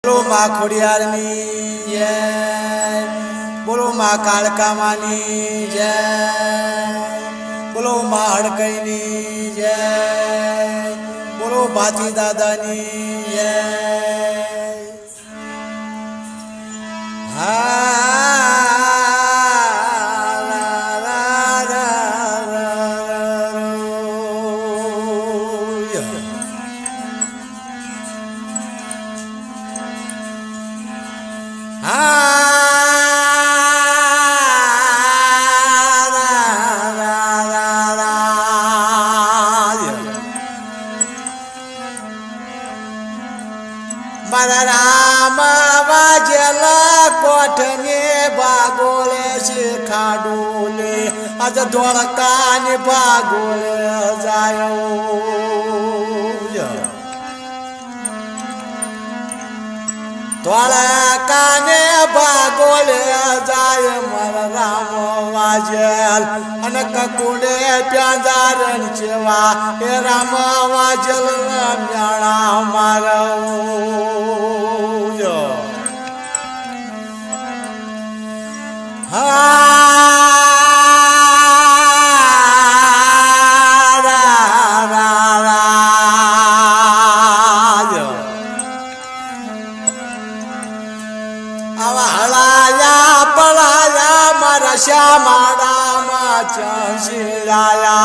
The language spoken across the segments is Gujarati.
બોલો માં ખોડિયારની જય, બોલો માં કાળકામાની જય, બોલો માં હડકઈની જય, બોલો ભાતી દાદાની જય. મારા રામ વાજેલા કોઠને ભાગોલે શીખાડોલે આજ ધોળકાને ભાગોલે જાયો ધોળકાને ભાગોલે જાય મારા રામ વાજેલ અને કકુડે પ્યાજારણ જેવા એ રામ વાજેલ મ્યાણા મારા હળાયા પળાયા મારા શ્યામાડામાં ચાંસીરાયા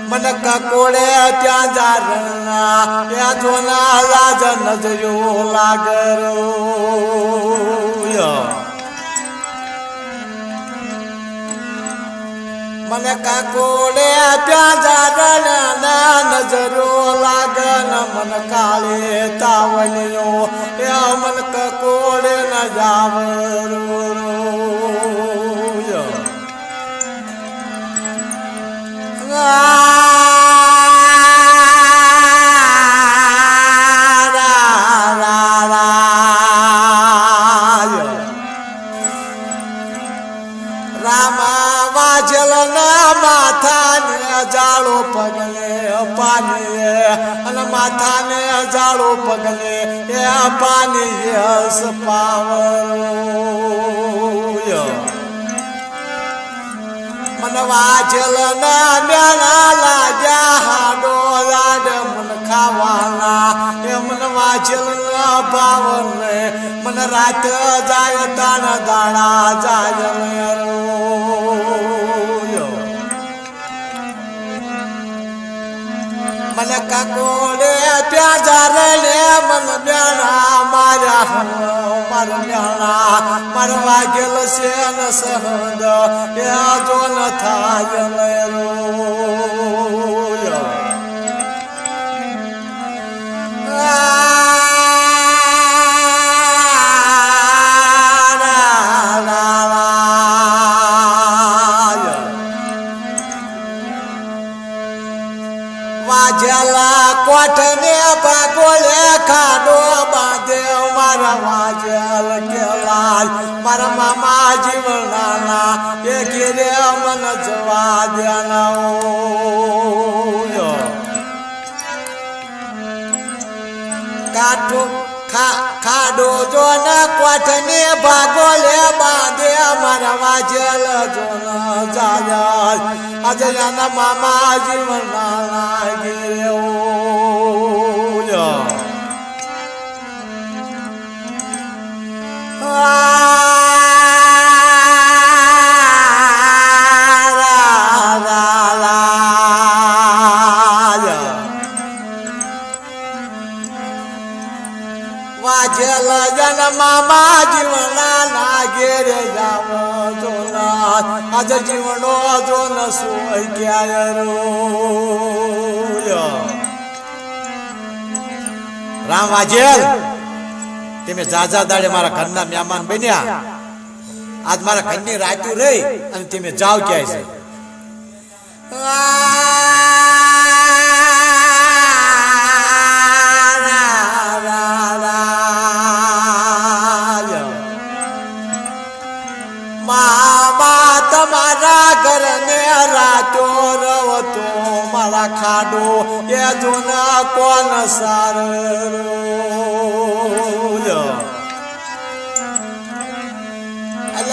મને કકોડે ત્યાં જારના ત્યાં જોના રાજ નજર્યો લાગરો મને કાકોડે ત્યાં જારના નજરો લાગન મન કાળે તાવલ્યો એ મન કકોડે ન જાવરો જાળો પગલે પાણી અને માથાને જાળો પગલે એ પાણી યસ પાવર મને વાજલ ના મેળા લાગ્યા હાડો લાડ મન ખાવાના એ મને વાજલ ના ભાવ ને મને રાત જાય તાણ દાડા જાય મને કકોડે ત્યાં જારલે મન મ્યાણા મારા મ્યાણા માર વાગેલ છે ન સહંદ એ જો ન થાય વાજલા કોઠને ભાગોલે ખાડો બાંધે મારા વાજલ કેલાલ મારા મામા જીવનાના એ ઘેરે મન જવા દેના કાઠો ખાડો જો ને કોઠને ભાગોલે બાંધે મારા વાજલ જો ન જાય આજે ના મામા જીવનાના ઘેરે વાજલ જન મામા જીવના ના ઘેરે જાવ જો આજ જીવનો જો ન સોય ક્યારે રામ વાજેલ તમે જાજા દાડે મારા ઘરના મહેમાન બન્યા આજ મારા ઘરની રાતું રહી અને તમે જાવ ક્યાંય છે મામા તમારા ઘરને રાતો રવતો મારા ખાડો એ જોના કોણ સાર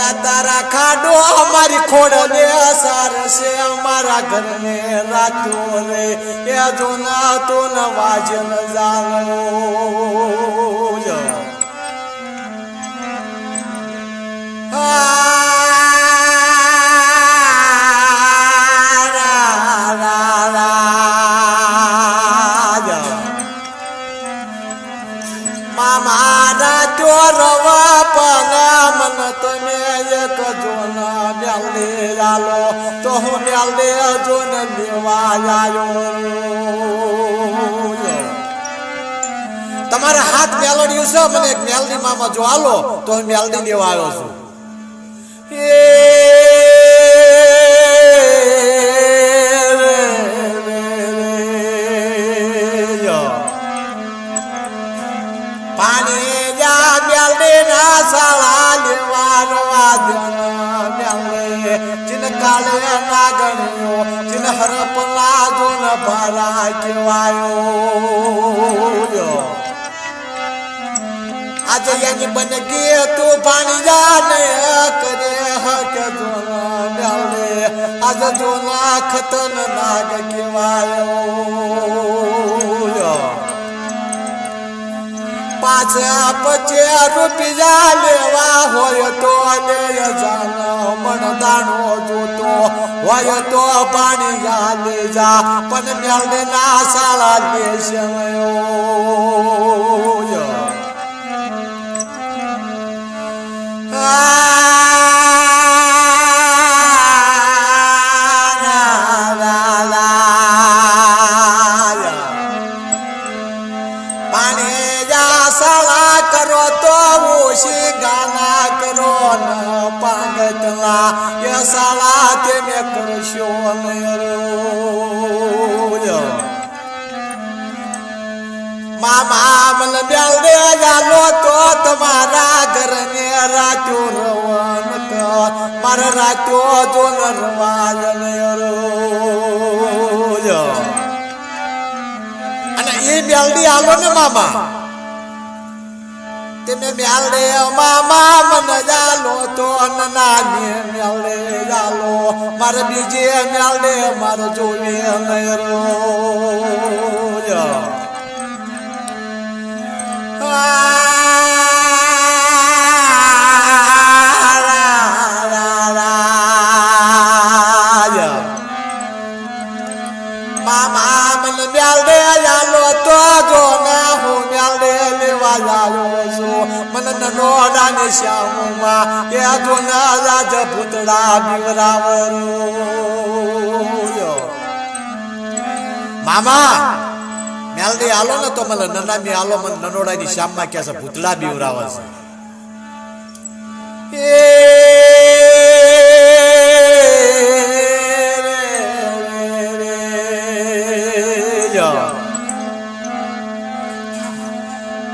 જા તારા ખાડો અમારી ખોડને સારસે અમારા ઘરને રાતો રે એ જોના તો ન વાજન જાણો મારા ચોરવા પના મન તમે એક જોના મ્યાલે લાલો તો હું મ્યાલે જોન લેવા આવ્યો તમારા હાથ મેલડ્યું છે મને એક મેલડી મામા જો હાલો તો હું મેલડી લેવા આવ્યો છું પાણી જા મેલડી ના સાળા લેવા રવા મેલડી જીન કાલે ના ગણ્યો જીન હરપલા જોન ભરા કેવાયો આજે યાની બન ગયે તું પાણી જા ને કરે હક જોના મેલડે આજે જોના ખતન નાગ કેવાયો પાછા 50 રૂપિયા લેવા હોય તો લે જાન મણદાનો જોતો હોય તો પાણી જા લે જા પણ મેલડે ના સાળા લેશે પાણી જા સાળા કરો તો ઓછી ગાના કરો ન પાંગતલા એ સાળા તમે કરશો મામા મન મેલડે જાલો તો તમારા ઘરને રાતો રવન મારા રાતો જોન રવાજ અને એ મેલડી આલો ને મામા તમે મેલડે મામા મન જાલો તો નાની મેલડે જાલો મારે બીજે મેલડે મારે જોઈએ નયરો મામા મન મેલડે જાલો તો જો ના હું મેલડે લેવા જાયો છું મને નનોડાની શ્યામમાં એ જો ના રાજ ભૂતડા બીવરાવરો મામા મેલડી આલો ને તો મને નનામી આલો મને નનોડાની શ્યામમાં કે છે ભૂતડા બીવરાવે છે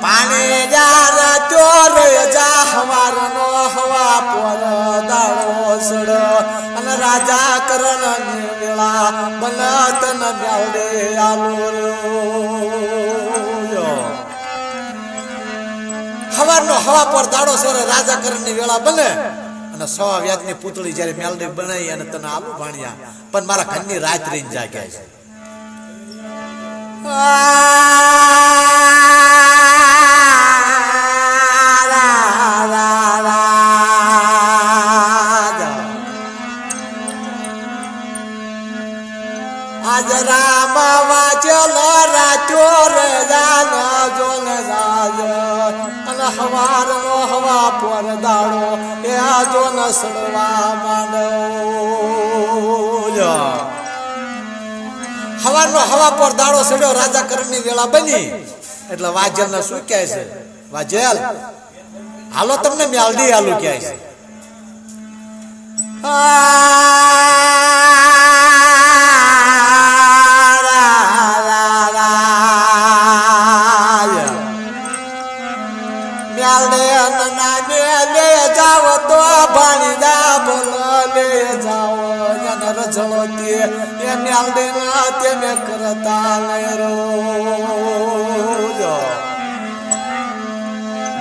પાણી જા ચોર જા હવારનો હવા પર દાડો સડ અને રાજા કરણ વેળા બનત ન મેલડે આલો હવારનો હવા પર દાડો સડ રાજા કરણ ની વેળા બને અને 100 વ્યાજની પૂતળી જ્યારે મેલડી બનાવી અને તને આલુ ભાણ્યા પણ મારા ઘરની રાત રહીને જાગ્યા છે આજ રામ વાચલ રાચો રજાન જોન જાજ અને હવારનો હવા પર દાડો એ જોન સડવા માંડો હવારનો હવા પર દાડો સડ્યો રાજા કરણની વેળા બની એટલે વાજલ ને શું કહે છે વાજલ હાલો તમને મેલડી આલુ કહે છે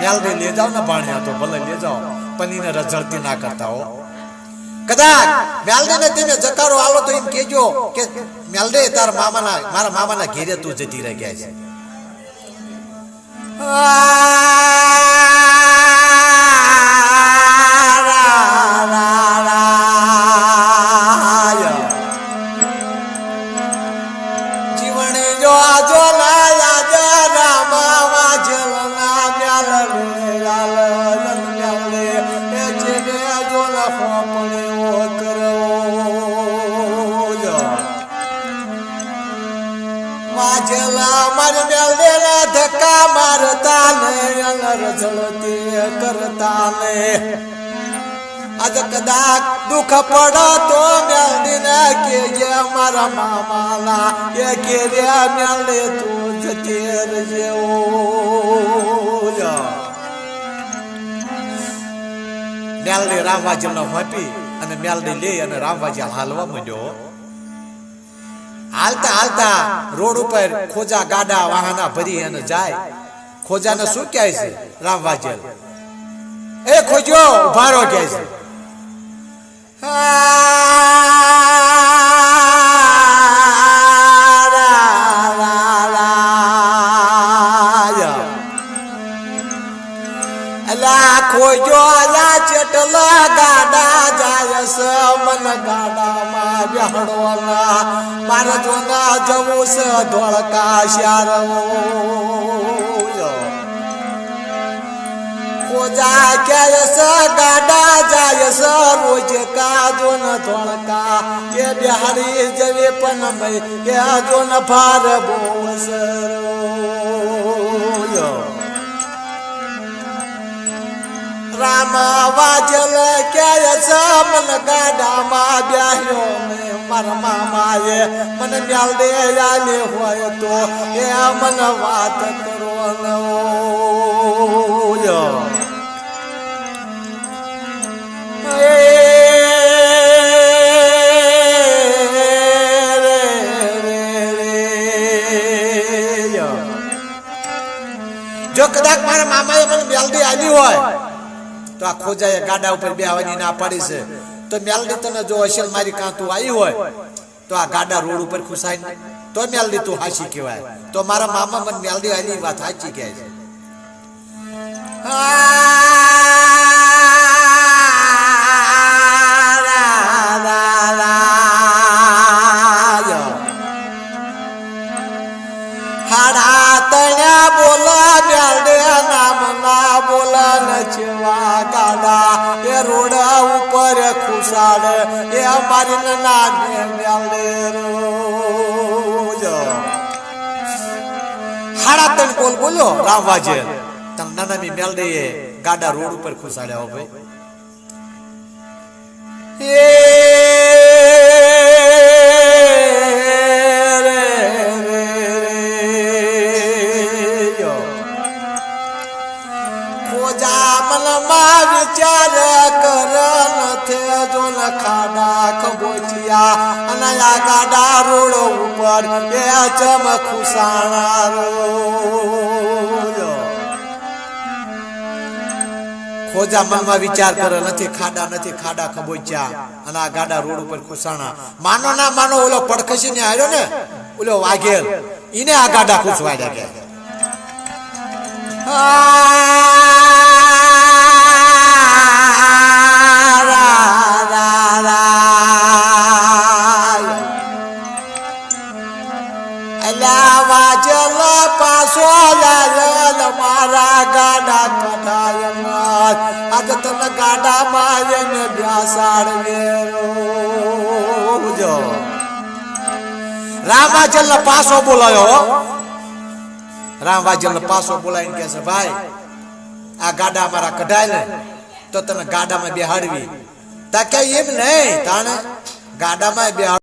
મેલડી લે જાઓ ને ભાણિયા તો ભલે લે જાઓ પણ એને રઝળતી ના કરતા હો. કદાચ મેલડીને તમે જકારો આલો તો એમ કહેજો કે મેલડી તારા મારા મામાના ઘેરે તું જતી રહી ગયા છે. જીવણે જો આજો લાયા રામા વાજલના મ્યાલે એ જેને આજો લફો પડ્યો કરો વાજલા માર મેલડેલા ધક્કા મારતા ને અલર જળતી કરતા ને આજ કદાચ દુઃખ પડો તો મેલડીને કેજે મારા મામાના એ કેરે મેલડે તું જતી રહેજે. મેલડી રામવાજલનો ફાપી અને મેલડી લે અને રામવાજલ હાલવા માંડ્યો. હાલતા હાલતા રોડ ઉપર ખોજા ગાડા વાહના ભરી અને જાય. ખોજાને શું કહે છે રામવાજલ? એ ખોજો ઉભારો કહે છે. ખોજો ચેટલા ગાડા જાય છે મન ગાડામાં બેહડવાના મારે જો ના જવું છે ધોળકા શ્યાર. ખોજા કહે છે ગાડા જાય છે રોજ કાજો ન ધોળકા કે બિહારી જવે પણ મય કે જો ન ભાર બહુ રામ વાજલ કે મન ગાડામાં બેહ્યો ને મારા મામાએ મને મેલડે આલે હોય તો એ મન વાત કરો જો કદાચ મારા મામાએ મને મેલડી આલી હોય તો આ ખોજાએ ગાડા ઉપર બેહવાની ના પાડી છે તો મેલડી તને જો અસલ મારી કાં તું આવી હોય તો આ ગાડા રોડ ઉપર ખુશાઈ તો મેલડી તું હાચી કહેવાય. તો મારા મામા મને મેલડી આલી વાત હાચી કહે છે. હાડા તણ્યા બોલા મેલડે નામ ના બોલા નચવા ગાડા એ રોડ ઉપર ખુશાડ એ અમારી નામે મેલડે રોજ. હાડા તણ બોલ બોલો રામવાજલ તમ નાનામી મેલડે ગાડા રોડ ઉપર ખુશાડ્યા હો ભાઈ. વિચાર કર નથી જો ન ખાડા ખબોચિયા અને આ ગાડા રોડ ઉપર એ ચમ ખુશાણા. ખોજા મનમાં વિચાર કરે નથી ખાડા ખબોચ્યા અને આ ગાડા રોડ ઉપર ખુશાણા. માનો ના માનો ઓલો પડખસી ને આવ્યો ને ઓલો વાઘેલ ઈને આ ગાડા ખુશવાડ્યા કે વાજલ પાછો મારા ગાડા કઢાય આજ તને ગાડા માં બેસાડવે. રામવાજલ ને પાછો બોલાયો. રામવાજલ ને પાછો બોલાવીને કહે છે ભાઈ આ ગાડા મારા કઢાય ને તો તને ગાડામાં બેહાડવી. તા કે એમ નહીં તાણે ગાડામાં બેહાડ